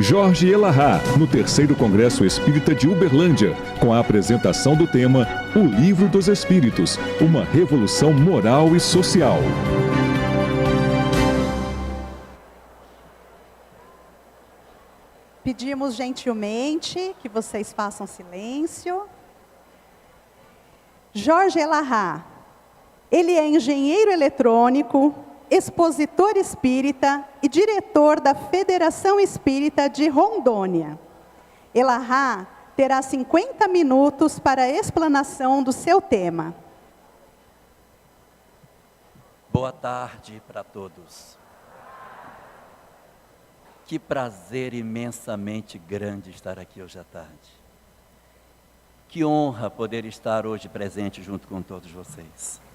Jorge Elahá, no 3º Congresso Espírita de Uberlândia, com a apresentação do tema O Livro dos Espíritos, uma revolução moral e social. Pedimos gentilmente que vocês façam silêncio. Jorge Elahá, ele é engenheiro eletrônico, expositor espírita e diretor da Federação Espírita de Rondônia. Elahá terá 50 minutos para a explanação do seu tema. Boa tarde para todos. Que prazer imensamente grande estar aqui hoje à tarde. Que honra poder estar hoje presente junto com todos vocês.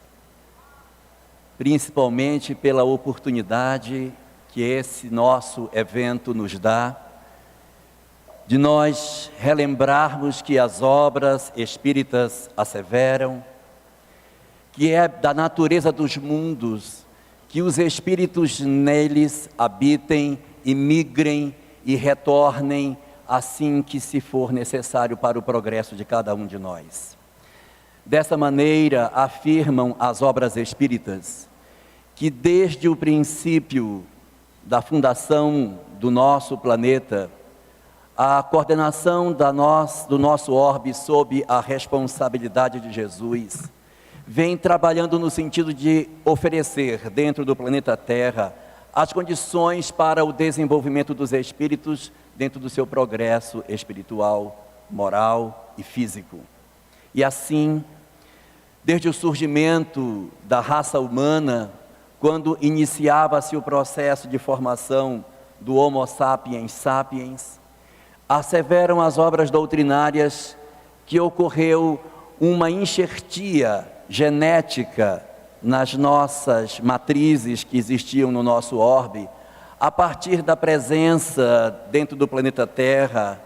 Principalmente pela oportunidade que esse nosso evento nos dá, de nós relembrarmos que as obras espíritas asseveram, que é da natureza dos mundos, que os espíritos neles habitem e migrem e retornem assim que se for necessário para o progresso de cada um de nós. Dessa maneira, afirmam as obras espíritas que desde o princípio da fundação do nosso planeta, a coordenação do nosso orbe sob a responsabilidade de Jesus, vem trabalhando no sentido de oferecer dentro do planeta Terra as condições para o desenvolvimento dos espíritos dentro do seu progresso espiritual, moral e físico. E assim, desde o surgimento da raça humana, quando iniciava-se o processo de formação do Homo sapiens sapiens, asseveram as obras doutrinárias que ocorreu uma enxertia genética nas nossas matrizes que existiam no nosso orbe, a partir da presença dentro do planeta Terra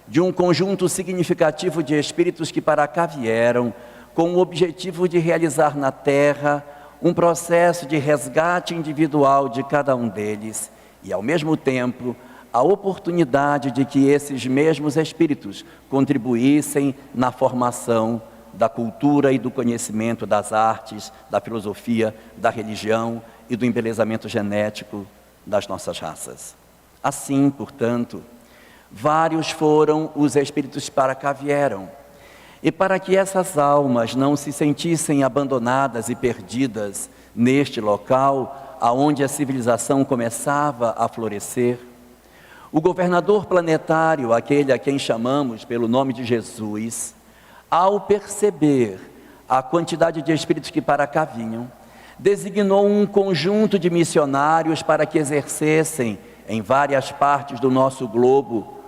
de um conjunto significativo de espíritos que para cá vieram com o objetivo de realizar na Terra um processo de resgate individual de cada um deles e, ao mesmo tempo, a oportunidade de que esses mesmos espíritos contribuíssem na formação da cultura e do conhecimento das artes, da filosofia, da religião e do embelezamento genético das nossas raças. Assim, portanto, vários foram os espíritos que para cá vieram. E para que essas almas não se sentissem abandonadas e perdidas neste local, aonde a civilização começava a florescer, o governador planetário, aquele a quem chamamos pelo nome de Jesus, ao perceber a quantidade de espíritos que para cá vinham, designou um conjunto de missionários para que exercessem em várias partes do nosso globo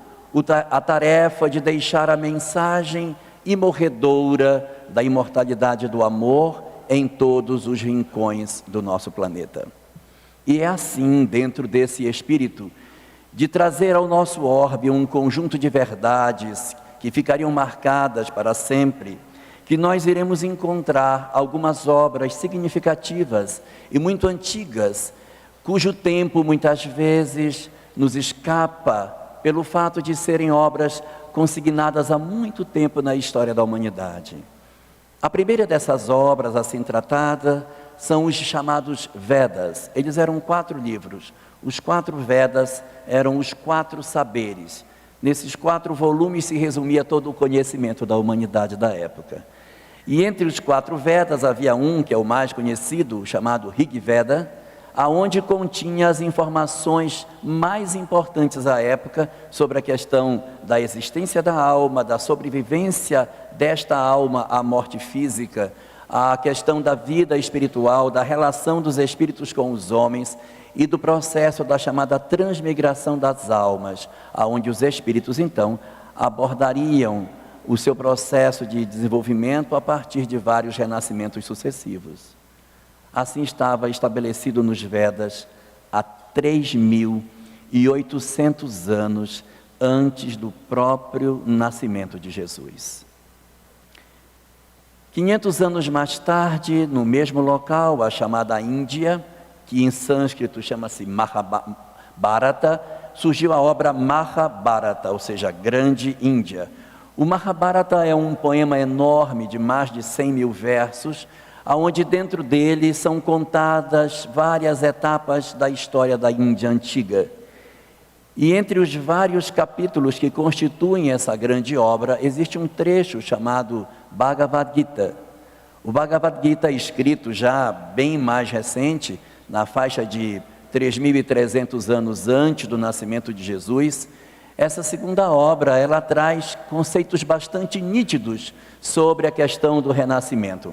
a tarefa de deixar a mensagem imorredoura da imortalidade do amor em todos os rincões do nosso planeta. E é assim, dentro desse espírito, de trazer ao nosso orbe um conjunto de verdades que ficariam marcadas para sempre, que nós iremos encontrar algumas obras significativas e muito antigas, cujo tempo muitas vezes nos escapa pelo fato de serem obras consignadas há muito tempo na história da humanidade. A primeira dessas obras assim tratada são os chamados Vedas. Eles eram 4 livros. Os 4 Vedas eram os 4 saberes. Nesses 4 volumes se resumia todo o conhecimento da humanidade da época. E entre os 4 Vedas havia um, que é o mais conhecido, chamado Rig Veda, aonde continha as informações mais importantes à época sobre a questão da existência da alma, da sobrevivência desta alma à morte física, a questão da vida espiritual, da relação dos espíritos com os homens e do processo da chamada transmigração das almas, aonde os espíritos então abordariam o seu processo de desenvolvimento a partir de vários renascimentos sucessivos. Assim estava estabelecido nos Vedas há 3.800 anos antes do próprio nascimento de Jesus. 500 anos mais tarde, no mesmo local, a chamada Índia, que em sânscrito chama-se Mahabharata, surgiu a obra Mahabharata, ou seja, Grande Índia. O Mahabharata é um poema enorme de mais de 100 mil versos, onde dentro dele são contadas várias etapas da história da Índia antiga. E entre os vários capítulos que constituem essa grande obra, existe um trecho chamado Bhagavad Gita. O Bhagavad Gita, escrito já bem mais recente, na faixa de 3.300 anos antes do nascimento de Jesus, essa segunda obra, ela traz conceitos bastante nítidos sobre a questão do renascimento.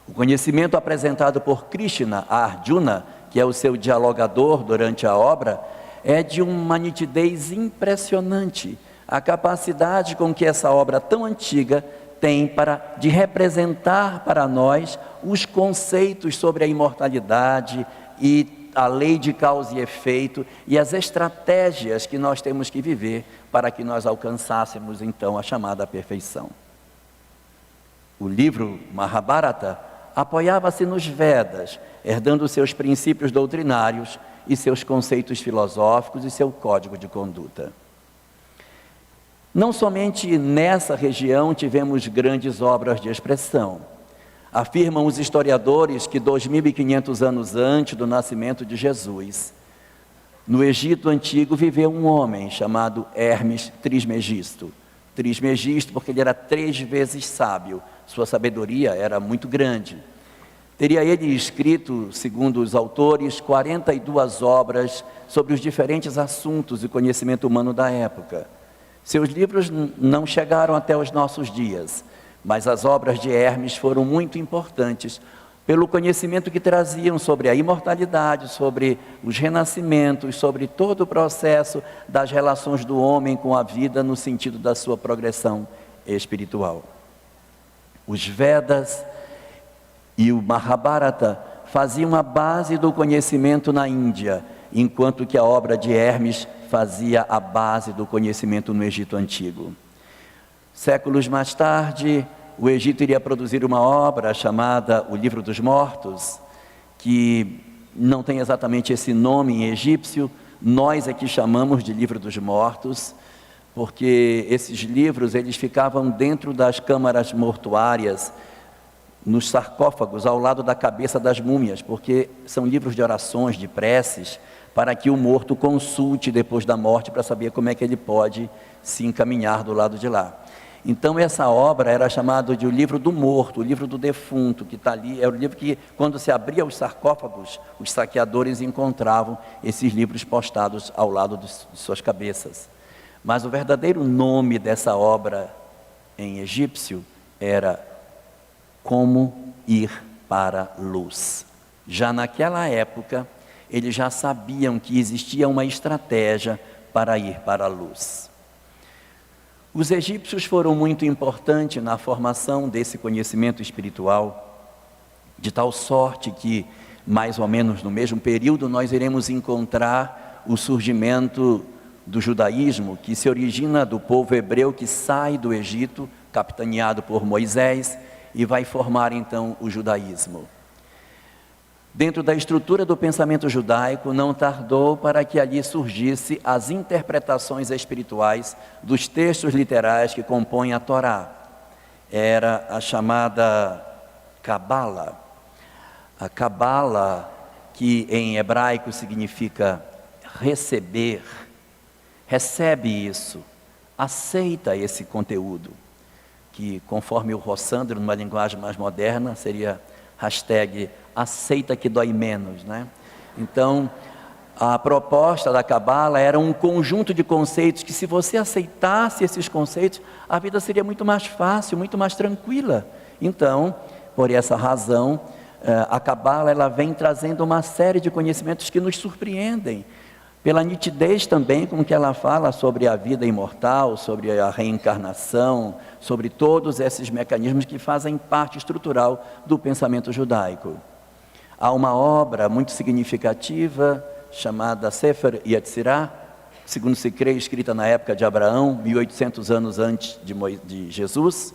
O conhecimento apresentado por Krishna a Arjuna, que é o seu dialogador durante a obra, é de uma nitidez impressionante. A capacidade com que essa obra tão antiga tem de representar para nós os conceitos sobre a imortalidade e a lei de causa e efeito e as estratégias que nós temos que viver para que nós alcançássemos então a chamada perfeição. O livro Mahabharata apoiava-se nos Vedas, herdando seus princípios doutrinários e seus conceitos filosóficos e seu código de conduta. Não somente nessa região tivemos grandes obras de expressão. Afirmam os historiadores que 2.500 anos antes do nascimento de Jesus, no Egito Antigo viveu um homem chamado Hermes Trismegisto. Trismegisto porque ele era 3 vezes sábio, sua sabedoria era muito grande. Teria ele escrito, segundo os autores, 42 obras sobre os diferentes assuntos e conhecimento humano da época. Seus livros não chegaram até os nossos dias, mas as obras de Hermes foram muito importantes pelo conhecimento que traziam sobre a imortalidade, sobre os renascimentos, sobre todo o processo das relações do homem com a vida no sentido da sua progressão espiritual. Os Vedas e o Mahabharata faziam a base do conhecimento na Índia, enquanto que a obra de Hermes fazia a base do conhecimento no Egito Antigo. Séculos mais tarde, o Egito iria produzir uma obra chamada O Livro dos Mortos, que não tem exatamente esse nome em egípcio, nós aqui chamamos de Livro dos Mortos, porque esses livros eles ficavam dentro das câmaras mortuárias, nos sarcófagos, ao lado da cabeça das múmias, porque são livros de orações, de preces, para que o morto consulte depois da morte, para saber como é que ele pode se encaminhar do lado de lá. Então essa obra era chamada de o livro do morto, o livro do defunto, que está ali, era o livro que quando se abria os sarcófagos, os saqueadores encontravam esses livros postados ao lado de suas cabeças. Mas o verdadeiro nome dessa obra em egípcio era Como Ir para a Luz. Já naquela época, eles já sabiam que existia uma estratégia para ir para a luz. Os egípcios foram muito importantes na formação desse conhecimento espiritual, de tal sorte que, mais ou menos no mesmo período, nós iremos encontrar o surgimento do judaísmo, que se origina do povo hebreu que sai do Egito, capitaneado por Moisés, e vai formar então o judaísmo. Dentro da estrutura do pensamento judaico, não tardou para que ali surgisse as interpretações espirituais dos textos literais que compõem a Torá. Era a chamada Cabala. A Cabala, que em hebraico significa receber, recebe isso, aceita esse conteúdo, que conforme o Rossandro, numa linguagem mais moderna, seria #aceita que dói menos, né? Então, a proposta da Cabala era um conjunto de conceitos que, se você aceitasse esses conceitos, a vida seria muito mais fácil, muito mais tranquila. Então, por essa razão, a Cabala ela vem trazendo uma série de conhecimentos que nos surpreendem, pela nitidez também com que ela fala sobre a vida imortal, sobre a reencarnação, sobre todos esses mecanismos que fazem parte estrutural do pensamento judaico. Há uma obra muito significativa chamada Sefer Yetzirah, segundo se crê, escrita na época de Abraão, 1800 anos antes de Jesus.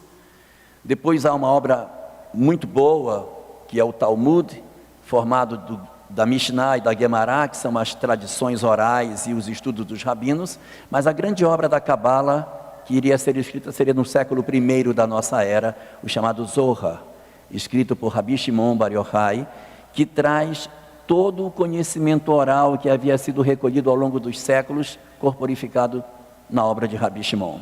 Depois há uma obra muito boa, que é o Talmud, formado da Mishnah e da Gemara, que são as tradições orais e os estudos dos rabinos, mas a grande obra da Cabala, que iria ser escrita, seria no século I da nossa era, o chamado Zohar, escrito por Rabi Shimon Bar Yochai, que traz todo o conhecimento oral que havia sido recolhido ao longo dos séculos, corporificado na obra de Rabi Shimon.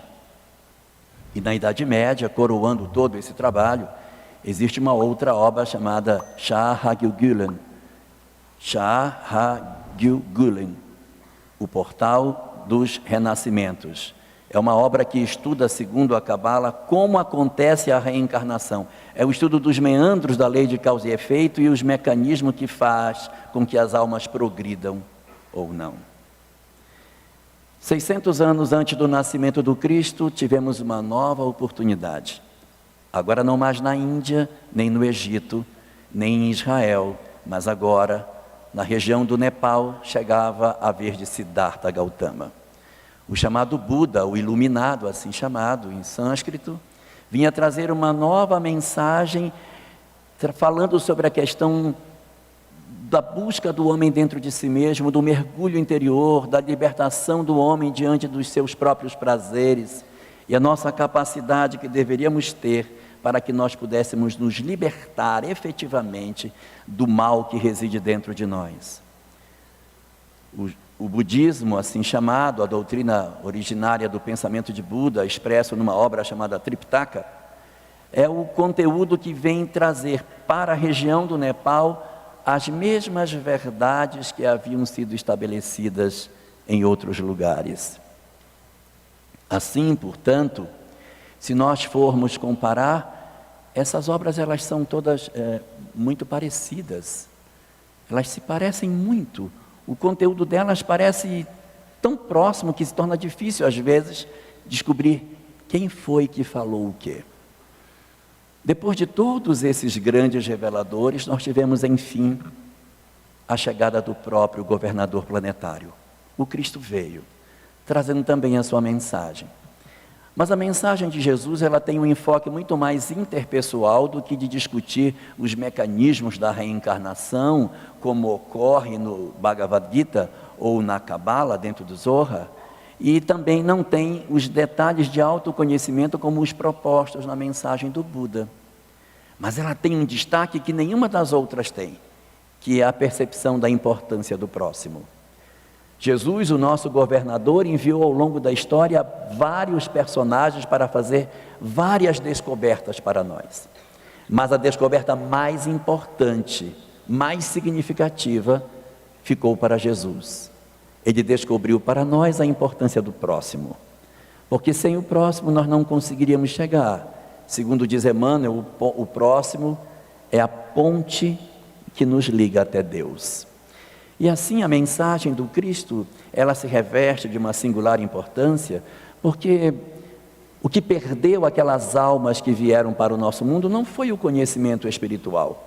E na Idade Média, coroando todo esse trabalho, existe uma outra obra chamada Shah HaGilgulen, o Portal dos Renascimentos. É uma obra que estuda, segundo a Cabala, como acontece a reencarnação. É o estudo dos meandros da lei de causa e efeito e os mecanismos que faz com que as almas progridam ou não. 600 anos antes do nascimento do Cristo, tivemos uma nova oportunidade. Agora não mais na Índia, nem no Egito, nem em Israel, mas agora na região do Nepal chegava a vez de Siddhartha Gautama. O chamado Buda, o iluminado, assim chamado em sânscrito, vinha trazer uma nova mensagem, falando sobre a questão da busca do homem dentro de si mesmo, do mergulho interior, da libertação do homem diante dos seus próprios prazeres, e a nossa capacidade que deveríamos ter para que nós pudéssemos nos libertar efetivamente do mal que reside dentro de nós. O budismo, assim chamado, a doutrina originária do pensamento de Buda, expresso numa obra chamada Tripitaka, é o conteúdo que vem trazer para a região do Nepal as mesmas verdades que haviam sido estabelecidas em outros lugares. Assim, portanto, se nós formos comparar, essas obras elas são todas muito parecidas. Elas se parecem muito. O conteúdo delas parece tão próximo que se torna difícil, às vezes, descobrir quem foi que falou o quê. Depois de todos esses grandes reveladores, nós tivemos, enfim, a chegada do próprio governador planetário. O Cristo veio, trazendo também a sua mensagem. Mas a mensagem de Jesus, ela tem um enfoque muito mais interpessoal do que de discutir os mecanismos da reencarnação, como ocorre no Bhagavad Gita ou na Cabala, dentro do Zohar, e também não tem os detalhes de autoconhecimento como os propostos na mensagem do Buda. Mas ela tem um destaque que nenhuma das outras tem, que é a percepção da importância do próximo. Jesus, o nosso governador, enviou ao longo da história vários personagens para fazer várias descobertas para nós. Mas a descoberta mais importante, mais significativa, ficou para Jesus. Ele descobriu para nós a importância do próximo. Porque sem o próximo nós não conseguiríamos chegar. Segundo diz Emmanuel, o próximo é a ponte que nos liga até Deus. E assim a mensagem do Cristo, ela se reveste de uma singular importância, porque o que perdeu aquelas almas que vieram para o nosso mundo não foi o conhecimento espiritual.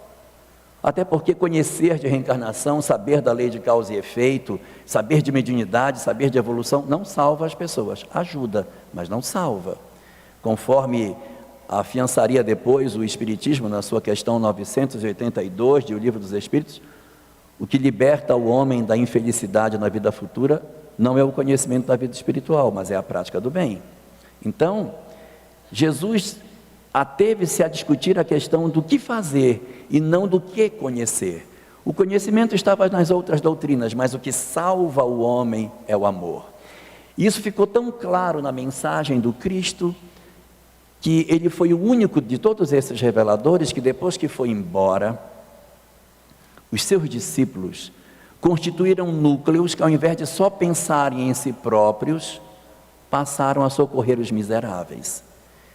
Até porque conhecer de reencarnação, saber da lei de causa e efeito, saber de mediunidade, saber de evolução, não salva as pessoas. Ajuda, mas não salva. Conforme afiançaria depois o Espiritismo na sua questão 982 de O Livro dos Espíritos, o que liberta o homem da infelicidade na vida futura não é o conhecimento da vida espiritual, mas é a prática do bem. Então, Jesus ateve-se a discutir a questão do que fazer e não do que conhecer. O conhecimento estava nas outras doutrinas, mas o que salva o homem é o amor. Isso ficou tão claro na mensagem do Cristo, que ele foi o único de todos esses reveladores que depois que foi embora, os seus discípulos constituíram núcleos que, ao invés de só pensarem em si próprios, passaram a socorrer os miseráveis.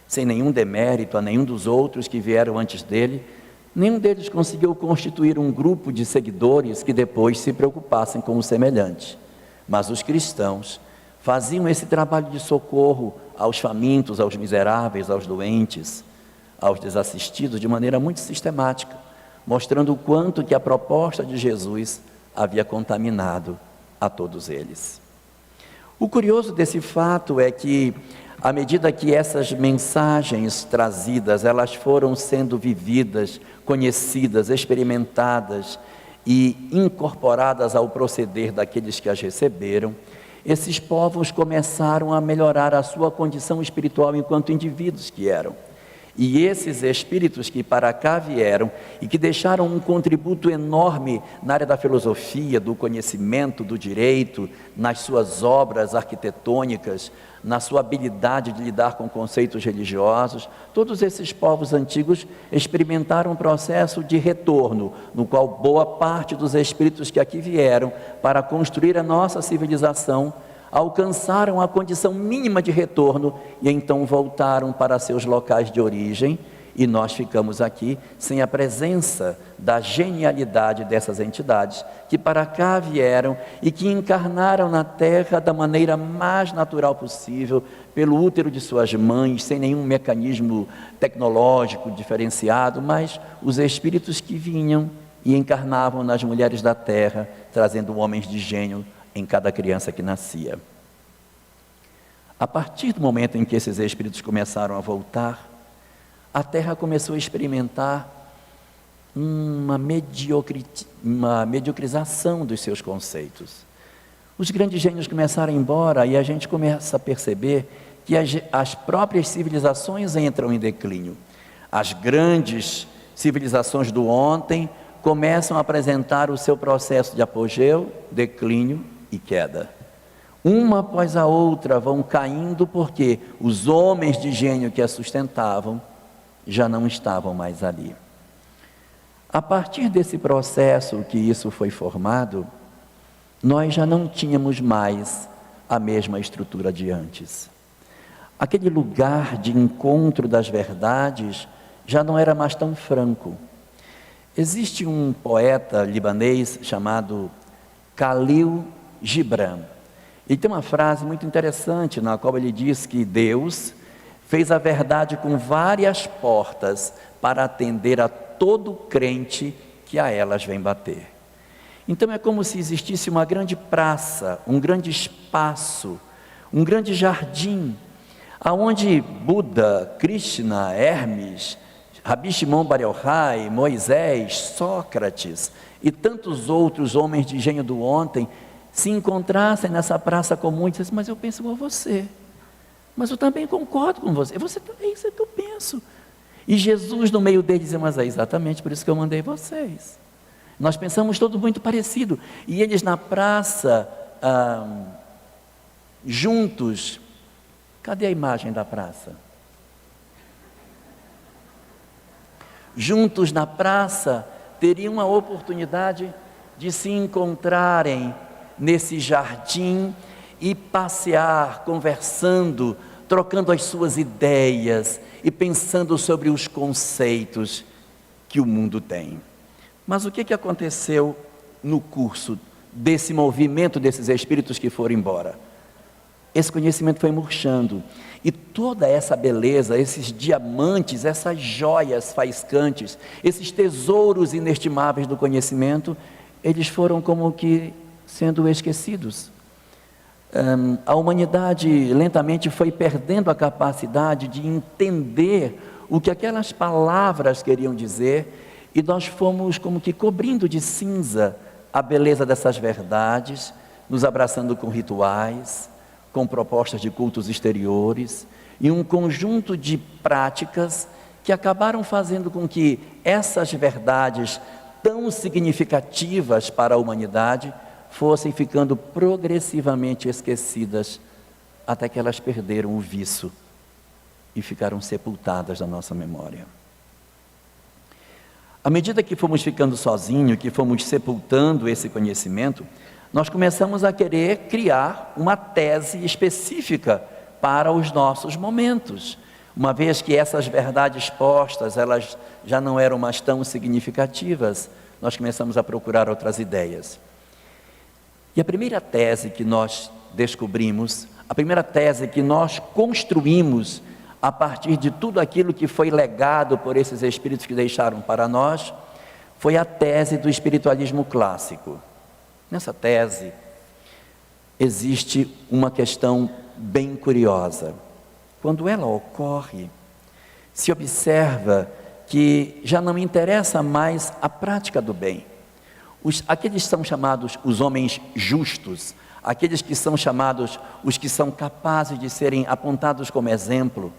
Sem nenhum demérito a nenhum dos outros que vieram antes dele, nenhum deles conseguiu constituir um grupo de seguidores que depois se preocupassem com o semelhante. Mas os cristãos faziam esse trabalho de socorro aos famintos, aos miseráveis, aos doentes, aos desassistidos, de maneira muito sistemática, mostrando o quanto que a proposta de Jesus havia contaminado a todos eles. O curioso desse fato é que, à medida que essas mensagens trazidas, elas foram sendo vividas, conhecidas, experimentadas e incorporadas ao proceder daqueles que as receberam, esses povos começaram a melhorar a sua condição espiritual enquanto indivíduos que eram. E esses espíritos que para cá vieram e que deixaram um contributo enorme na área da filosofia, do conhecimento, do direito, nas suas obras arquitetônicas, na sua habilidade de lidar com conceitos religiosos, todos esses povos antigos experimentaram um processo de retorno, no qual boa parte dos espíritos que aqui vieram para construir a nossa civilização alcançaram a condição mínima de retorno e então voltaram para seus locais de origem, e nós ficamos aqui sem a presença da genialidade dessas entidades que para cá vieram e que encarnaram na Terra da maneira mais natural possível, pelo útero de suas mães, sem nenhum mecanismo tecnológico diferenciado, mas os espíritos que vinham e encarnavam nas mulheres da Terra, trazendo homens de gênio em cada criança que nascia. A partir do momento em que esses espíritos começaram a voltar, a Terra começou a experimentar uma mediocrização dos seus conceitos. Os grandes gênios começaram a ir embora e a gente começa a perceber que as próprias civilizações entram em declínio. As grandes civilizações do ontem começam a apresentar o seu processo de apogeu, declínio e queda. Uma após a outra vão caindo porque os homens de gênio que a sustentavam já não estavam mais ali. A partir desse processo que isso foi formado, nós já não tínhamos mais a mesma estrutura de antes. Aquele lugar de encontro das verdades já não era mais tão franco. Existe um poeta libanês chamado Khalil Gibran. Ele tem uma frase muito interessante na qual ele diz que Deus fez a verdade com várias portas para atender a todo crente que a elas vem bater. Então é como se existisse uma grande praça, um grande espaço, um grande jardim, aonde Buda, Krishna, Hermes, Rabi Shimon Bar Yochai, Moisés, Sócrates e tantos outros homens de gênio do ontem se encontrassem nessa praça comum e dissessem: mas eu penso igual a você, mas eu também concordo com você, é isso que eu penso. E Jesus no meio deles dizia: mas é exatamente por isso que eu mandei vocês. Nós pensamos todos muito parecido. E eles na praça, juntos. Cadê a imagem da praça? Juntos na praça, teriam a oportunidade de se encontrarem nesse jardim e passear, conversando, trocando as suas ideias e pensando sobre os conceitos que o mundo tem. Mas o que aconteceu no curso desse movimento desses espíritos que foram embora? Esse conhecimento foi murchando, e toda essa beleza, esses diamantes, essas joias faiscantes, esses tesouros inestimáveis do conhecimento, eles foram como que sendo esquecidos. A humanidade lentamente foi perdendo a capacidade de entender o que aquelas palavras queriam dizer, e nós fomos como que cobrindo de cinza a beleza dessas verdades, nos abraçando com rituais, com propostas de cultos exteriores e um conjunto de práticas que acabaram fazendo com que essas verdades tão significativas para a humanidade fossem ficando progressivamente esquecidas, até que elas perderam o viço e ficaram sepultadas na nossa memória. À medida que fomos ficando sozinhos, que fomos sepultando esse conhecimento, nós começamos a querer criar uma tese específica para os nossos momentos, uma vez que essas verdades postas, elas já não eram mais tão significativas. Nós começamos a procurar outras ideias. E a primeira tese que nós descobrimos, a primeira tese que nós construímos a partir de tudo aquilo que foi legado por esses espíritos que deixaram para nós, foi a tese do espiritualismo clássico. Nessa tese, existe uma questão bem curiosa. Quando ela ocorre, se observa que já não interessa mais a prática do bem. Aqueles que são chamados os homens justos, aqueles que são chamados os que são capazes de serem apontados como exemplo,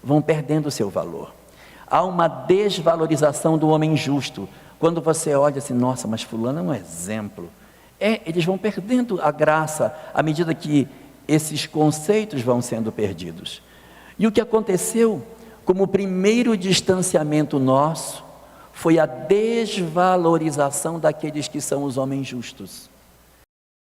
vão perdendo seu valor. Há uma desvalorização do homem justo. Quando você olha assim, nossa, mas fulano é um exemplo. Eles vão perdendo a graça à medida que esses conceitos vão sendo perdidos. E o que aconteceu como primeiro distanciamento nosso foi a desvalorização daqueles que são os homens justos.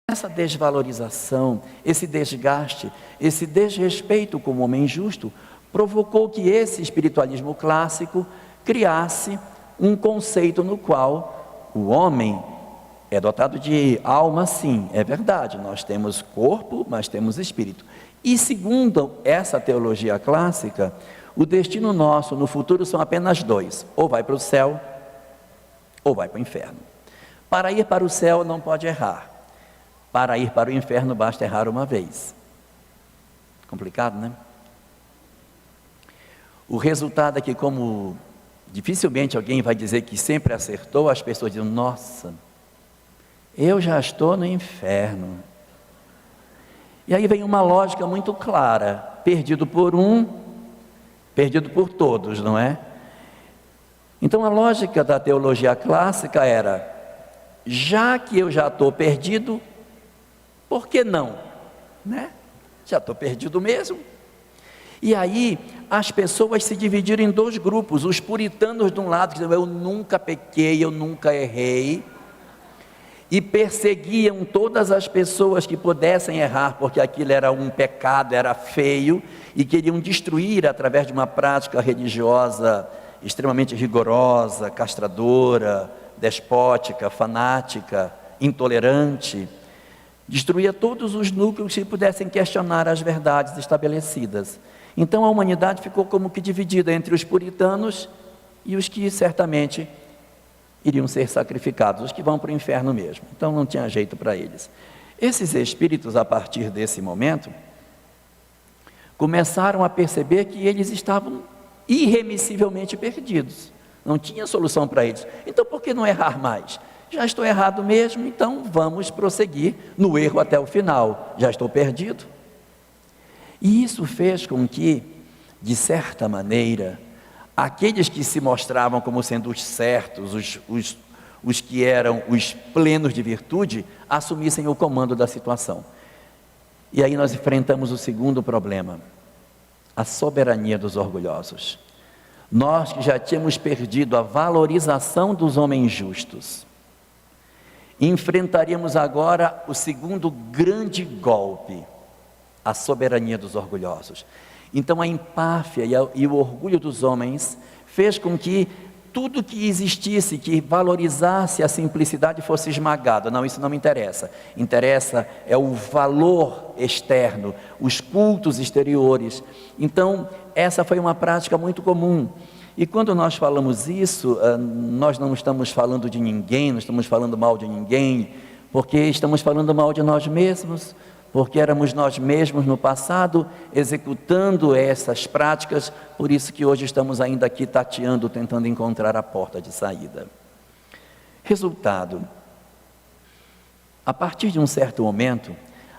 Essa desvalorização, esse desgaste, esse desrespeito com o homem justo provocou que esse espiritualismo clássico criasse um conceito no qual o homem é dotado de alma, sim, é verdade, nós temos corpo, mas temos espírito. E segundo essa teologia clássica, o destino nosso no futuro são apenas dois: ou vai para o céu, ou vai para o inferno. Para ir para o céu não pode errar. Para ir para o inferno basta errar uma vez. Complicado, né? O resultado é que, como dificilmente alguém vai dizer que sempre acertou, as pessoas dizem, nossa, eu já estou no inferno. E aí vem uma lógica muito clara: perdido por um, perdido por todos, não é? Então a lógica da teologia clássica era, já que eu já estou perdido, por que não? Né? Já estou perdido mesmo. E aí as pessoas se dividiram em dois grupos: os puritanos de um lado, que diziam, eu nunca pequei, eu nunca errei, e perseguiam todas as pessoas que pudessem errar, porque aquilo era um pecado, era feio, e queriam destruir através de uma prática religiosa extremamente rigorosa, castradora, despótica, fanática, intolerante. Destruía todos os núcleos que pudessem questionar as verdades estabelecidas. Então a humanidade ficou como que dividida entre os puritanos e os que certamente iriam ser sacrificados, os que vão para o inferno mesmo. Então não tinha jeito para eles. Esses espíritos, a partir desse momento, começaram a perceber que eles estavam irremissivelmente perdidos. Não tinha solução para eles. Então por que não errar mais? Já estou errado mesmo, então vamos prosseguir no erro até o final. Já estou perdido. E isso fez com que, de certa maneira, aqueles que se mostravam como sendo os certos, os que eram os plenos de virtude, assumissem o comando da situação. E aí nós enfrentamos o segundo problema: a soberania dos orgulhosos. Nós que já tínhamos perdido a valorização dos homens justos, enfrentaríamos agora o segundo grande golpe: a soberania dos orgulhosos. Então a empáfia e o orgulho dos homens fez com que tudo que existisse, que valorizasse a simplicidade, fosse esmagado. Não, isso não me interessa. Interessa é o valor externo, os cultos exteriores. Então essa foi uma prática muito comum. E quando nós falamos isso, nós não estamos falando de ninguém, não estamos falando mal de ninguém, porque estamos falando mal de nós mesmos, porque éramos nós mesmos no passado executando essas práticas, por isso que hoje estamos ainda aqui tateando, tentando encontrar a porta de saída. Resultado: a partir de um certo momento,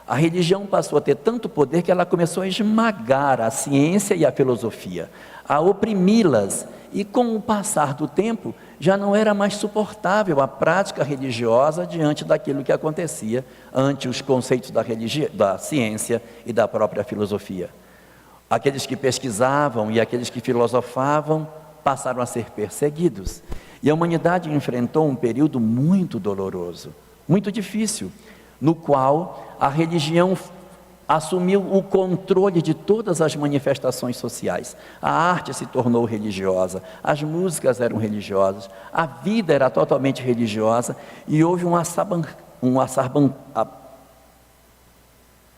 a religião passou a ter tanto poder que ela começou a esmagar a ciência e a filosofia, a oprimi-las, e com o passar do tempo, já não era mais suportável a prática religiosa diante daquilo que acontecia ante os conceitos da ciência e da própria filosofia. Aqueles que pesquisavam e aqueles que filosofavam passaram a ser perseguidos. E a humanidade enfrentou um período muito doloroso, muito difícil, no qual a religião assumiu o controle de todas as manifestações sociais. A arte se tornou religiosa, as músicas eram religiosas, a vida era totalmente religiosa, e houve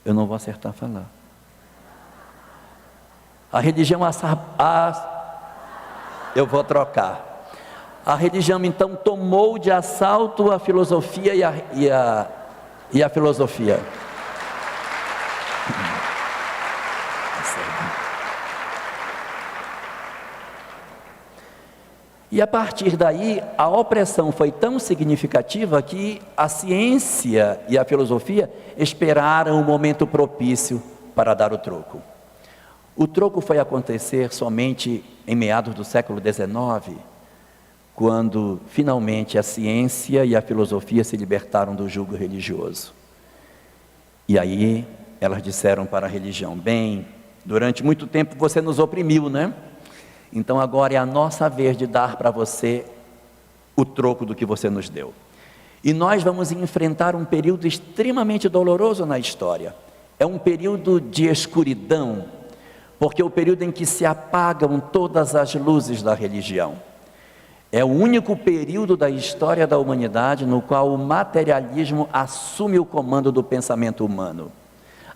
eu não vou acertar a falar. A religião eu vou trocar. A religião então tomou de assalto a filosofia e a filosofia. E a partir daí, a opressão foi tão significativa que a ciência e a filosofia esperaram o momento propício para dar o troco. O troco foi acontecer somente em meados do século XIX, quando finalmente a ciência e a filosofia se libertaram do jugo religioso. E aí elas disseram para a religião: bem, durante muito tempo você nos oprimiu, né? Então agora é a nossa vez de dar para você o troco do que você nos deu. E nós vamos enfrentar um período extremamente doloroso na história. É um período de escuridão, porque é o período em que se apagam todas as luzes da religião. É o único período da história da humanidade no qual o materialismo assume o comando do pensamento humano.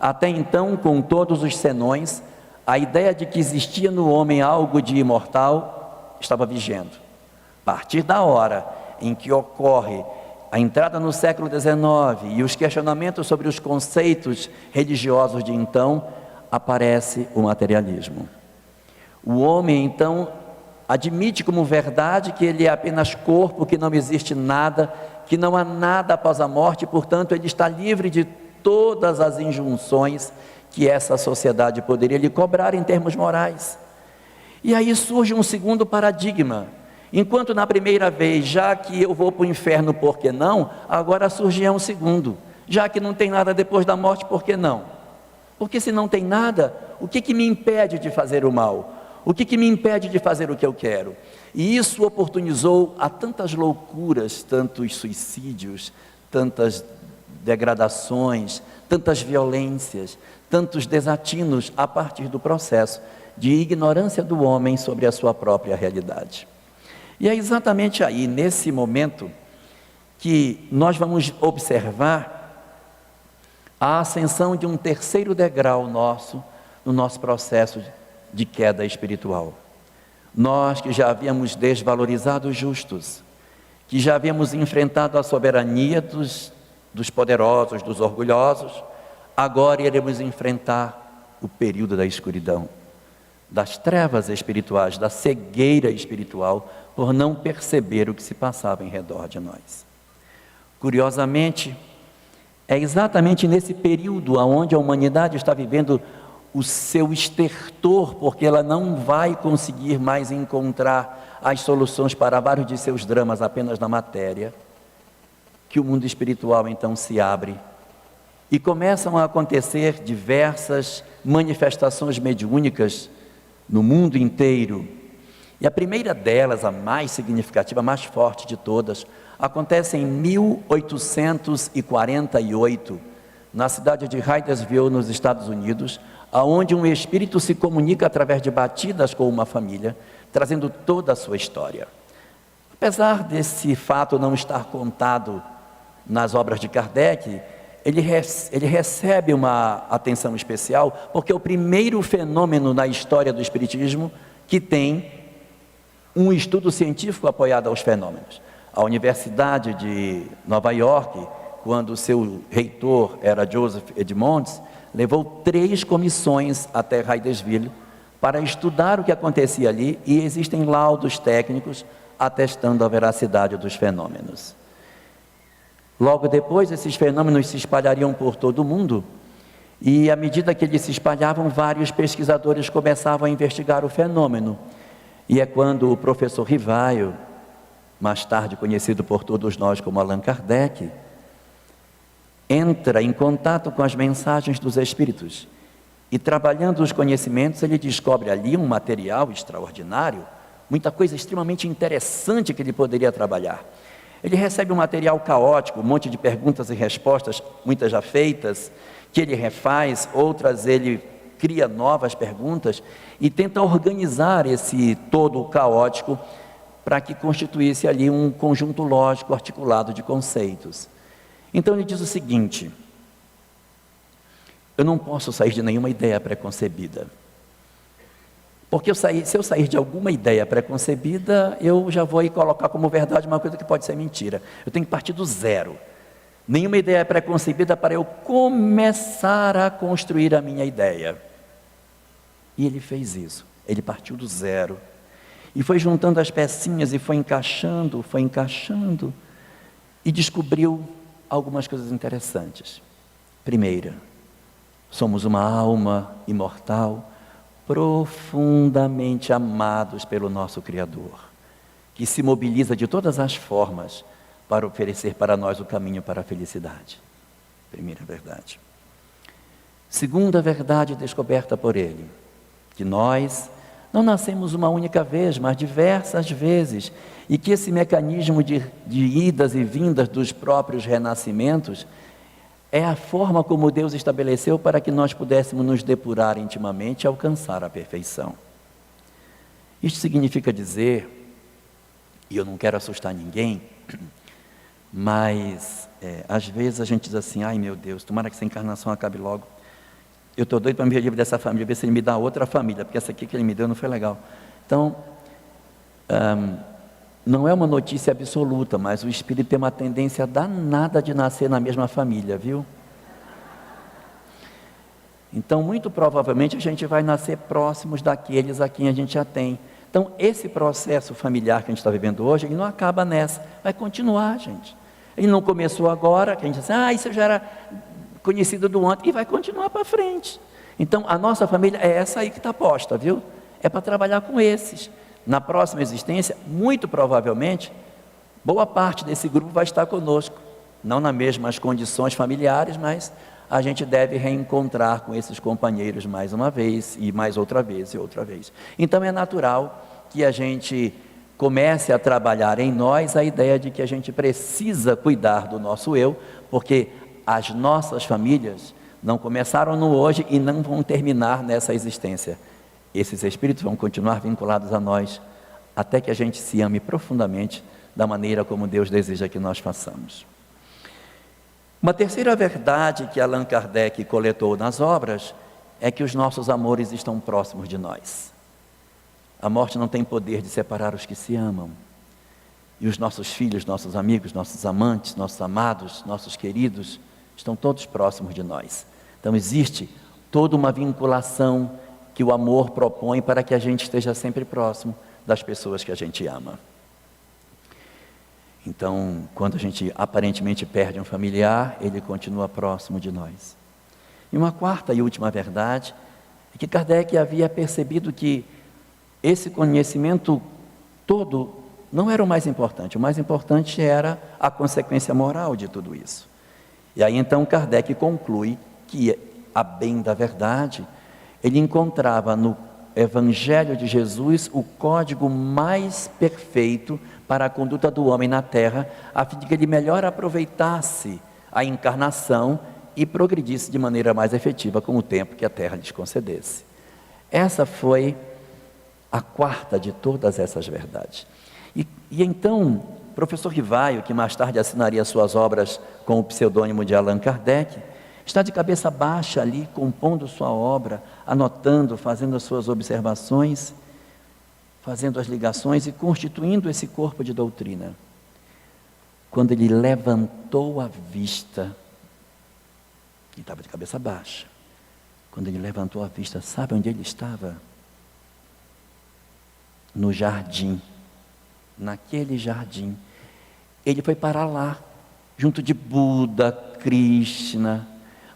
Até então, com todos os senões, a ideia de que existia no homem algo de imortal estava vigendo. A partir da hora em que ocorre a entrada no século XIX e os questionamentos sobre os conceitos religiosos de então, aparece o materialismo. O homem então admite como verdade que ele é apenas corpo, que não existe nada, que não há nada após a morte, portanto ele está livre de todas as injunções que essa sociedade poderia lhe cobrar em termos morais. E aí surge um segundo paradigma. Enquanto na primeira vez, já que eu vou para o inferno, por que não? Agora surgia um segundo. Já que não tem nada depois da morte, por que não? Porque se não tem nada, o que me impede de fazer o mal? O que me impede de fazer o que eu quero? E isso oportunizou a tantas loucuras, tantos suicídios, tantas degradações, tantas violências, tantos desatinos a partir do processo de ignorância do homem sobre a sua própria realidade. E é exatamente aí, nesse momento, que nós vamos observar a ascensão de um terceiro degrau no nosso processo de queda espiritual. Nós que já havíamos desvalorizado os justos, que já havíamos enfrentado a soberania dos poderosos, dos orgulhosos, agora iremos enfrentar o período da escuridão, das trevas espirituais, da cegueira espiritual, por não perceber o que se passava em redor de nós. Curiosamente, é exatamente nesse período onde a humanidade está vivendo o seu estertor, porque ela não vai conseguir mais encontrar as soluções para vários de seus dramas apenas na matéria, que o mundo espiritual então se abre e começam a acontecer diversas manifestações mediúnicas no mundo inteiro. E a primeira delas, a mais significativa, a mais forte de todas, acontece em 1848, na cidade de Hydesville, nos Estados Unidos, aonde um espírito se comunica através de batidas com uma família, trazendo toda a sua história. Apesar desse fato não estar contado nas obras de Kardec, ele recebe uma atenção especial, porque é o primeiro fenômeno na história do espiritismo que tem um estudo científico apoiado aos fenômenos. A Universidade de Nova York, quando seu reitor era Joseph Edmonds, levou 3 comissões até Hydesville para estudar o que acontecia ali, e existem laudos técnicos atestando a veracidade dos fenômenos. Logo depois, esses fenômenos se espalhariam por todo o mundo, e à medida que eles se espalhavam, vários pesquisadores começavam a investigar o fenômeno. E é quando o professor Rivaio, mais tarde conhecido por todos nós como Allan Kardec, entra em contato com as mensagens dos espíritos, e trabalhando os conhecimentos, ele descobre ali um material extraordinário, muita coisa extremamente interessante que ele poderia trabalhar. Ele recebe um material caótico, um monte de perguntas e respostas, muitas já feitas, que ele refaz, outras ele cria novas perguntas e tenta organizar esse todo caótico para que constituísse ali um conjunto lógico articulado de conceitos. Então ele diz o seguinte: eu não posso sair de nenhuma ideia preconcebida, porque se eu sair de alguma ideia preconcebida, eu já vou aí colocar como verdade uma coisa que pode ser mentira. Eu tenho que partir do zero. Nenhuma ideia preconcebida para eu começar a construir a minha ideia. E ele fez isso. Ele partiu do zero. E foi juntando as pecinhas e foi encaixando, e descobriu algumas coisas interessantes. Primeira, somos uma alma imortal, profundamente amados pelo nosso Criador, que se mobiliza de todas as formas para oferecer para nós o caminho para a felicidade. Primeira verdade. Segunda verdade descoberta por ele, que nós não nascemos uma única vez, mas diversas vezes, e que esse mecanismo de idas e vindas dos próprios renascimentos é a forma como Deus estabeleceu para que nós pudéssemos nos depurar intimamente e alcançar a perfeição. Isto significa dizer, e eu não quero assustar ninguém, mas às vezes a gente diz assim, ai meu Deus, tomara que essa encarnação acabe logo. Eu estou doido para me livrar dessa família, ver se ele me dá outra família, porque essa aqui que ele me deu não foi legal. Então, não é uma notícia absoluta, mas o espírito tem uma tendência danada de nascer na mesma família, viu? Então, muito provavelmente a gente vai nascer próximos daqueles a quem a gente já tem. Então, esse processo familiar que a gente está vivendo hoje, ele não acaba nessa, vai continuar, gente. Ele não começou agora, que a gente diz, isso já era conhecido do ontem, e vai continuar para frente. Então, a nossa família é essa aí que está posta, viu? É para trabalhar com esses. Na próxima existência, muito provavelmente, boa parte desse grupo vai estar conosco. Não nas mesmas condições familiares, mas a gente deve reencontrar com esses companheiros mais uma vez, e mais outra vez, e outra vez. Então é natural que a gente comece a trabalhar em nós a ideia de que a gente precisa cuidar do nosso eu, porque as nossas famílias não começaram no hoje e não vão terminar nessa existência. Esses espíritos vão continuar vinculados a nós, até que a gente se ame profundamente, da maneira como Deus deseja que nós façamos. Uma terceira verdade que Allan Kardec coletou nas obras, é que os nossos amores estão próximos de nós. A morte não tem poder de separar os que se amam. E os nossos filhos, nossos amigos, nossos amantes, nossos amados, nossos queridos, estão todos próximos de nós. Então existe toda uma vinculação que o amor propõe para que a gente esteja sempre próximo das pessoas que a gente ama. Então, quando a gente aparentemente perde um familiar, ele continua próximo de nós. E uma quarta e última verdade é que Kardec havia percebido que esse conhecimento todo não era o mais importante era a consequência moral de tudo isso. E aí então Kardec conclui que, a bem da verdade, ele encontrava no Evangelho de Jesus o código mais perfeito para a conduta do homem na Terra, a fim de que ele melhor aproveitasse a encarnação e progredisse de maneira mais efetiva com o tempo que a Terra lhes concedesse. Essa foi a quarta de todas essas verdades. E então, o professor Rivaio, que mais tarde assinaria suas obras com o pseudônimo de Allan Kardec, está de cabeça baixa ali, compondo sua obra, anotando, fazendo as suas observações, fazendo as ligações e constituindo esse corpo de doutrina. Quando ele levantou a vista, ele estava de cabeça baixa. Quando ele levantou a vista, sabe onde ele estava? No jardim. Naquele jardim. Ele foi parar lá, junto de Buda, Krishna,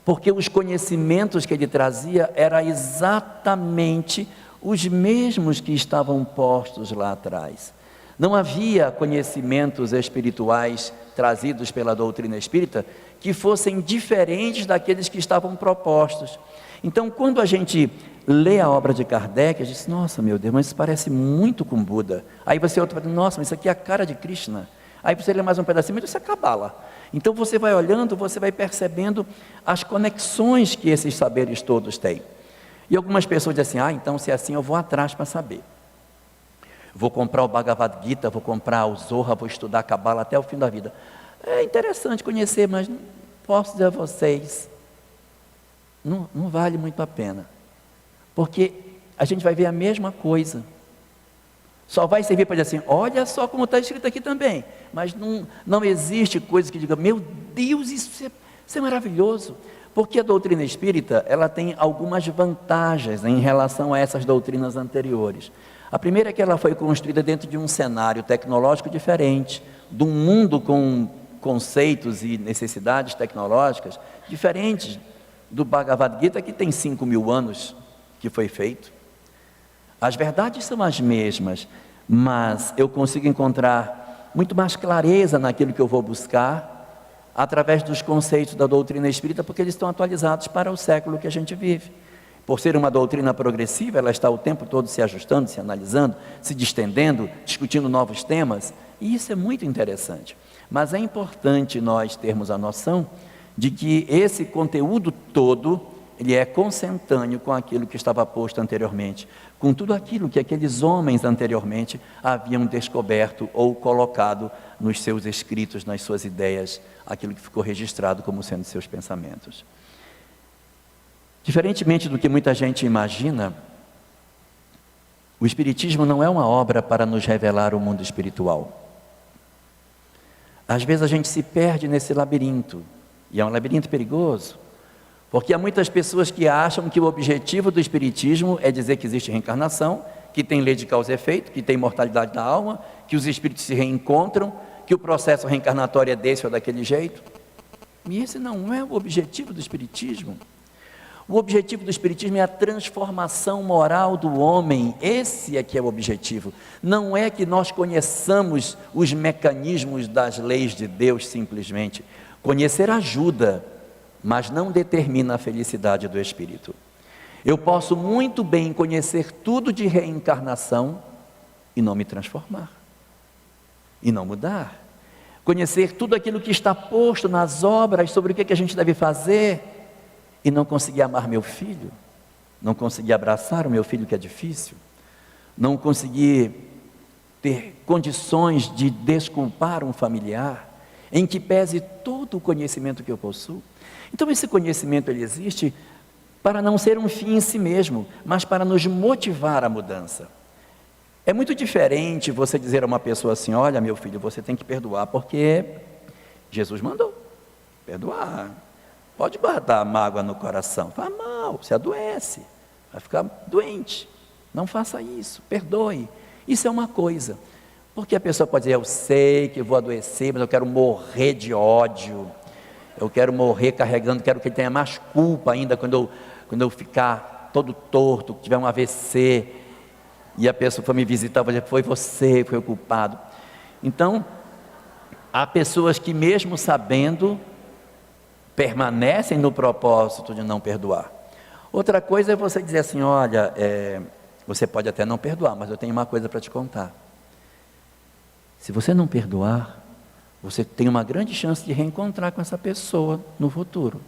porque os conhecimentos que ele trazia eram exatamente os mesmos que estavam postos lá atrás. Não havia conhecimentos espirituais trazidos pela doutrina espírita que fossem diferentes daqueles que estavam propostos. Então, quando a gente lê a obra de Kardec, a gente diz, nossa, meu Deus, mas isso parece muito com Buda. Aí você outro fala, nossa, mas isso aqui é a cara de Krishna. Aí você lê mais um pedacinho, mas isso é Cabala. Então você vai olhando, você vai percebendo as conexões que esses saberes todos têm. E algumas pessoas dizem assim, então se é assim eu vou atrás para saber. Vou comprar o Bhagavad Gita, vou comprar o Zohar, vou estudar Cabala até o fim da vida. É interessante conhecer, mas não posso dizer a vocês, não vale muito a pena. Porque a gente vai ver a mesma coisa. Só vai servir para dizer assim, olha só como está escrito aqui também. Mas não existe coisa que diga, meu Deus, isso é maravilhoso. Porque a doutrina espírita, ela tem algumas vantagens em relação a essas doutrinas anteriores. A primeira é que ela foi construída dentro de um cenário tecnológico diferente, de um mundo com conceitos e necessidades tecnológicas diferentes do Bhagavad Gita, que tem 5.000 anos que foi feito. As verdades são as mesmas, mas eu consigo encontrar muito mais clareza naquilo que eu vou buscar através dos conceitos da doutrina espírita, porque eles estão atualizados para o século que a gente vive. Por ser uma doutrina progressiva, ela está o tempo todo se ajustando, se analisando, se distendendo, discutindo novos temas, e isso é muito interessante. Mas é importante nós termos a noção de que esse conteúdo todo, ele é consentâneo com aquilo que estava posto anteriormente, com tudo aquilo que aqueles homens anteriormente haviam descoberto ou colocado nos seus escritos, nas suas ideias, aquilo que ficou registrado como sendo seus pensamentos. Diferentemente do que muita gente imagina, o Espiritismo não é uma obra para nos revelar o mundo espiritual. Às vezes a gente se perde nesse labirinto, e é um labirinto perigoso, porque há muitas pessoas que acham que o objetivo do Espiritismo é dizer que existe reencarnação, que tem lei de causa e efeito, que tem imortalidade da alma, que os espíritos se reencontram, que o processo reencarnatório é desse ou daquele jeito. E esse não é o objetivo do Espiritismo. O objetivo do Espiritismo é a transformação moral do homem. Esse é que é o objetivo. Não é que nós conheçamos os mecanismos das leis de Deus simplesmente. Conhecer ajuda, mas não determina a felicidade do espírito. Eu posso muito bem conhecer tudo de reencarnação e não me transformar, e não mudar. Conhecer tudo aquilo que está posto nas obras sobre o que a gente deve fazer e não conseguir amar meu filho, não conseguir abraçar o meu filho que é difícil, não conseguir ter condições de desculpar um familiar, em que pese todo o conhecimento que eu possuo. Então esse conhecimento ele existe para não ser um fim em si mesmo, mas para nos motivar à mudança. É muito diferente você dizer a uma pessoa assim: olha meu filho, você tem que perdoar porque Jesus mandou perdoar. Pode guardar mágoa no coração, faz mal, você adoece, vai ficar doente. Não faça isso, perdoe. Isso é uma coisa. Porque a pessoa pode dizer: eu sei que vou adoecer, mas eu quero morrer de ódio, eu quero morrer carregando, quero que ele tenha mais culpa ainda quando eu ficar todo torto, tiver um AVC, e a pessoa for me visitar, vai dizer: foi você, foi o culpado. Então, há pessoas que mesmo sabendo, permanecem no propósito de não perdoar. Outra coisa é você dizer assim: olha, você pode até não perdoar, mas eu tenho uma coisa para te contar. Se você não perdoar, você tem uma grande chance de reencontrar com essa pessoa no futuro.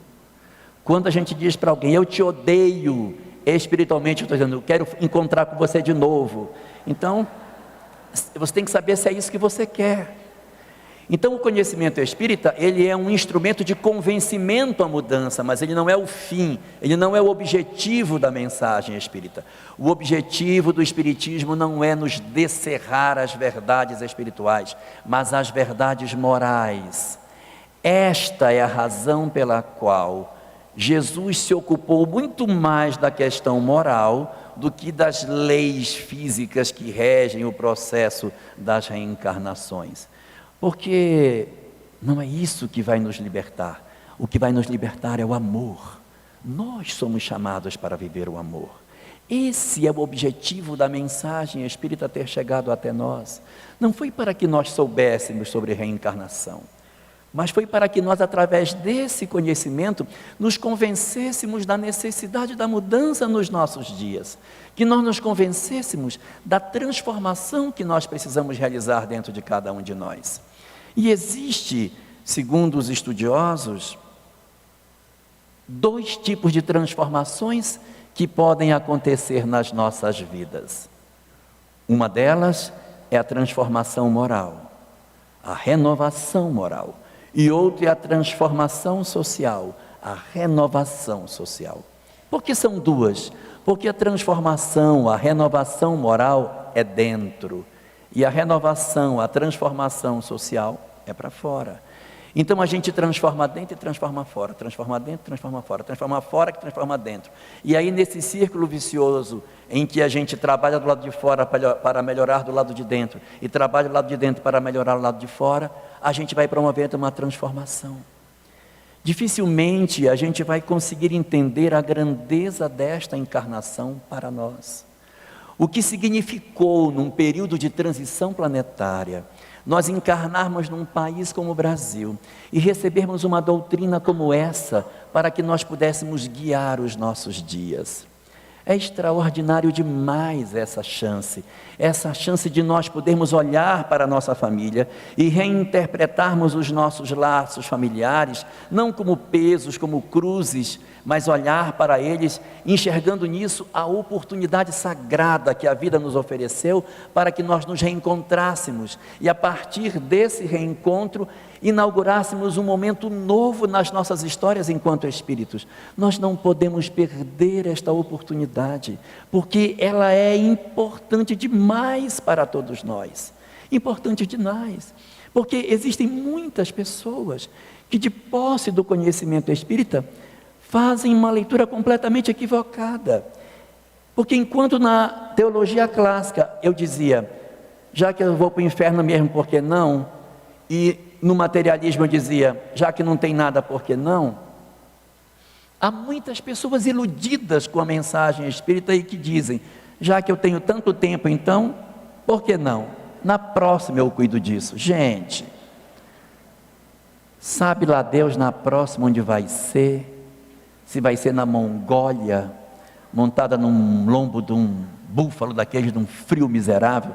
Quando a gente diz para alguém: eu te odeio, espiritualmente eu estou dizendo: eu quero encontrar com você de novo. Então, você tem que saber se é isso que você quer. Então o conhecimento espírita, ele é um instrumento de convencimento à mudança, mas ele não é o fim, ele não é o objetivo da mensagem espírita. O objetivo do espiritismo não é nos descerrar as verdades espirituais, mas as verdades morais. Esta é a razão pela qual Jesus se ocupou muito mais da questão moral do que das leis físicas que regem o processo das reencarnações. Porque não é isso que vai nos libertar. O que vai nos libertar é o amor. Nós somos chamados para viver o amor. Esse é o objetivo da mensagem espírita ter chegado até nós. Não foi para que nós soubéssemos sobre reencarnação, mas foi para que nós, através desse conhecimento, nos convencêssemos da necessidade da mudança nos nossos dias, que nós nos convencêssemos da transformação que nós precisamos realizar dentro de cada um de nós. E existe, segundo os estudiosos, 2 tipos de transformações que podem acontecer nas nossas vidas. Uma delas é a transformação moral, a renovação moral. E outra é a transformação social, a renovação social. Por que são 2? Porque a transformação, a renovação moral é dentro, e a renovação, a transformação social é para fora. Então a gente transforma dentro e transforma fora, transforma dentro, transforma fora, transforma fora que transforma dentro. E aí nesse círculo vicioso em que a gente trabalha do lado de fora para melhorar do lado de dentro e trabalha do lado de dentro para melhorar do lado de fora, a gente vai promovendo uma transformação. Dificilmente a gente vai conseguir entender a grandeza desta encarnação para nós. O que significou num período de transição planetária nós encarnarmos num país como o Brasil e recebermos uma doutrina como essa para que nós pudéssemos guiar os nossos dias. É extraordinário demais essa chance de nós podermos olhar para a nossa família e reinterpretarmos os nossos laços familiares, não como pesos, como cruzes, mas olhar para eles, enxergando nisso a oportunidade sagrada que a vida nos ofereceu para que nós nos reencontrássemos e a partir desse reencontro inaugurássemos um momento novo nas nossas histórias enquanto espíritos. Nós não podemos perder esta oportunidade, porque ela é importante demais para todos nós. Importante demais, porque existem muitas pessoas que, de posse do conhecimento espírita, fazem uma leitura completamente equivocada. Porque enquanto na teologia clássica eu dizia, já que eu vou para o inferno mesmo, por que não? E no materialismo eu dizia, já que não tem nada, por que não? Há muitas pessoas iludidas com a mensagem espírita e que dizem, já que eu tenho tanto tempo então, por que não? Na próxima eu cuido disso. Gente, sabe lá Deus na próxima onde vai ser? Se vai ser na Mongólia, montada num lombo de um búfalo daqueles, de um frio miserável.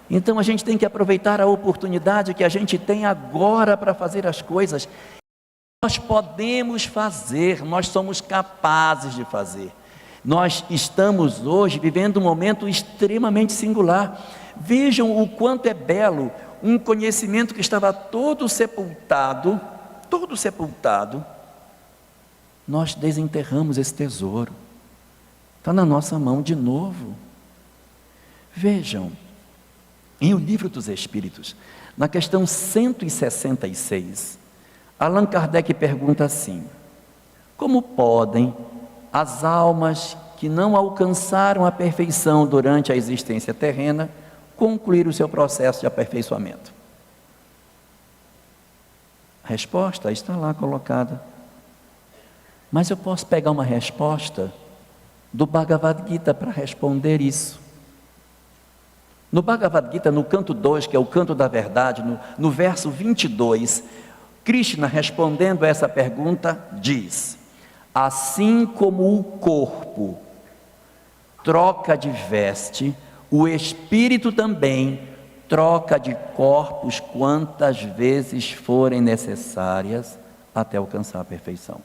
Então a gente tem que aproveitar a oportunidade que a gente tem agora para fazer as coisas. Nós podemos fazer, nós somos capazes de fazer. Nós estamos hoje vivendo um momento extremamente singular. Vejam o quanto é belo um conhecimento que estava todo sepultado, nós desenterramos esse tesouro. Está na nossa mão de novo. Vejam, em O Livro dos Espíritos, na questão 166, Allan Kardec pergunta assim: como podem as almas que não alcançaram a perfeição durante a existência terrena concluir o seu processo de aperfeiçoamento? A resposta está lá colocada. Mas eu posso pegar uma resposta do Bhagavad Gita para responder isso. No Bhagavad Gita, no canto 2, que é o canto da verdade, no verso 22, Krishna, respondendo a essa pergunta, diz: assim como o corpo troca de veste, o espírito também troca de corpos quantas vezes forem necessárias até alcançar a perfeição.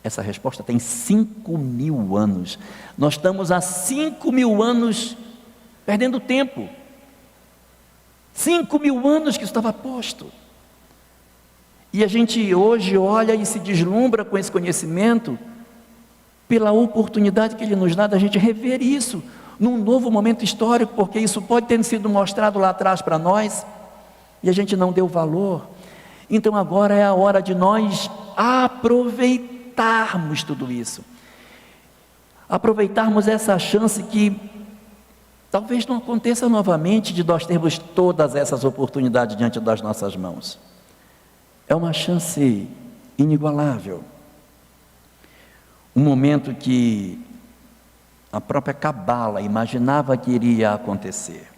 Essa resposta tem 5.000 anos. Nós estamos há 5.000 anos perdendo tempo. 5.000 anos que estava posto. E a gente hoje olha e se deslumbra com esse conhecimento pela oportunidade que ele nos dá da gente rever isso num novo momento histórico, porque isso pode ter sido mostrado lá atrás para nós e a gente não deu valor. Então agora é a hora de nós aproveitarmos tudo isso, aproveitarmos essa chance que talvez não aconteça novamente, de nós termos todas essas oportunidades diante das nossas mãos. É uma chance inigualável, um momento que a própria Cabala imaginava que iria acontecer.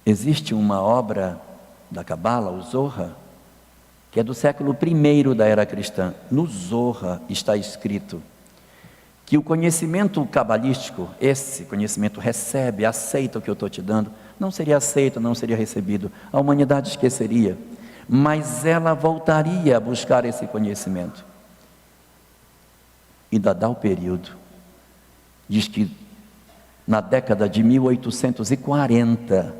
Existe uma obra da Cabala, o Zohar, que é do século I da era cristã. No Zohar está escrito que o conhecimento cabalístico, esse conhecimento recebe, aceita o que eu estou te dando, não seria aceito, não seria recebido, a humanidade esqueceria, mas ela voltaria a buscar esse conhecimento. E dá o período, diz que na década de 1840,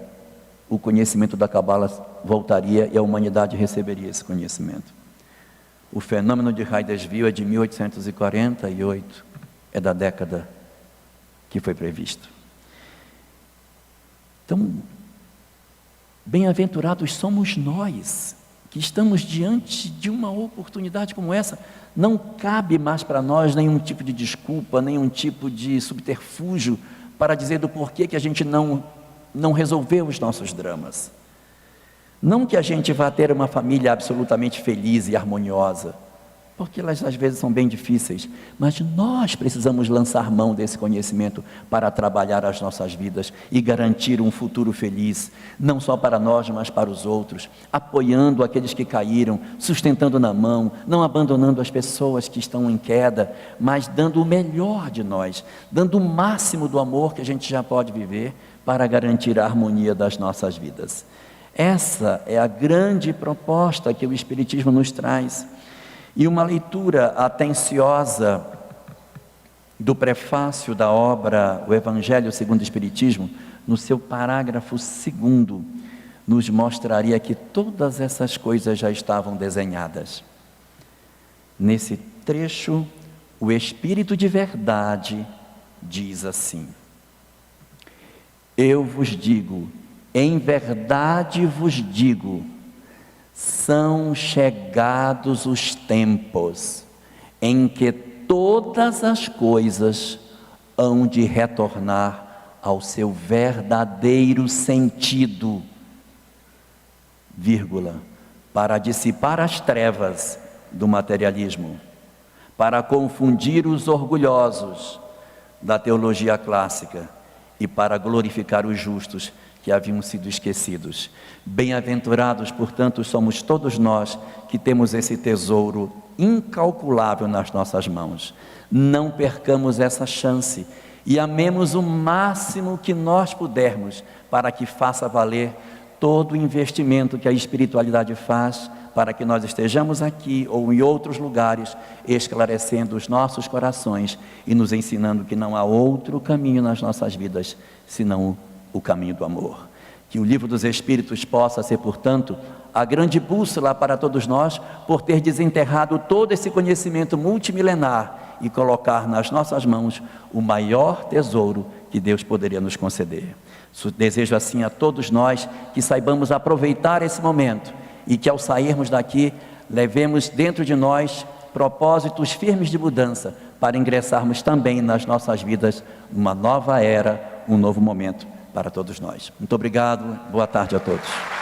o conhecimento da Cabala voltaria e a humanidade receberia esse conhecimento. O fenômeno de Hydesville é de 1848, é da década que foi previsto. Então, Bem-aventurados somos nós, que estamos diante de uma oportunidade como essa. Não cabe mais para nós nenhum tipo de desculpa, nenhum tipo de subterfúgio para dizer do porquê que a gente não resolveu os nossos dramas. Não que a gente vá ter uma família absolutamente feliz e harmoniosa, porque elas às vezes são bem difíceis, mas nós precisamos lançar mão desse conhecimento para trabalhar as nossas vidas e garantir um futuro feliz, não só para nós, mas para os outros, apoiando aqueles que caíram, sustentando na mão, não abandonando as pessoas que estão em queda, mas dando o melhor de nós, dando o máximo do amor que a gente já pode viver para garantir a harmonia das nossas vidas. Essa é a grande proposta que o Espiritismo nos traz. E uma leitura atenciosa do prefácio da obra O Evangelho segundo o Espiritismo, no seu parágrafo 2º, nos mostraria que todas essas coisas já estavam desenhadas. Nesse trecho, o Espírito de verdade diz assim: eu vos digo, em verdade vos digo, são chegados os tempos em que todas as coisas hão de retornar ao seu verdadeiro sentido, para dissipar as trevas do materialismo, para confundir os orgulhosos da teologia clássica e para glorificar os justos que haviam sido esquecidos. Bem-aventurados, portanto, somos todos nós que temos esse tesouro incalculável nas nossas mãos. Não percamos essa chance e amemos o máximo que nós pudermos para que faça valer todo o investimento que a espiritualidade faz para que nós estejamos aqui ou em outros lugares, esclarecendo os nossos corações e nos ensinando que não há outro caminho nas nossas vidas senão o caminho do amor. Que o Livro dos Espíritos possa ser, portanto, a grande bússola para todos nós, por ter desenterrado todo esse conhecimento multimilenar e colocar nas nossas mãos o maior tesouro que Deus poderia nos conceder. Desejo assim a todos nós que saibamos aproveitar esse momento e que ao sairmos daqui levemos dentro de nós propósitos firmes de mudança para ingressarmos também nas nossas vidas uma nova era, um novo momento para todos nós. Muito obrigado, boa tarde a todos.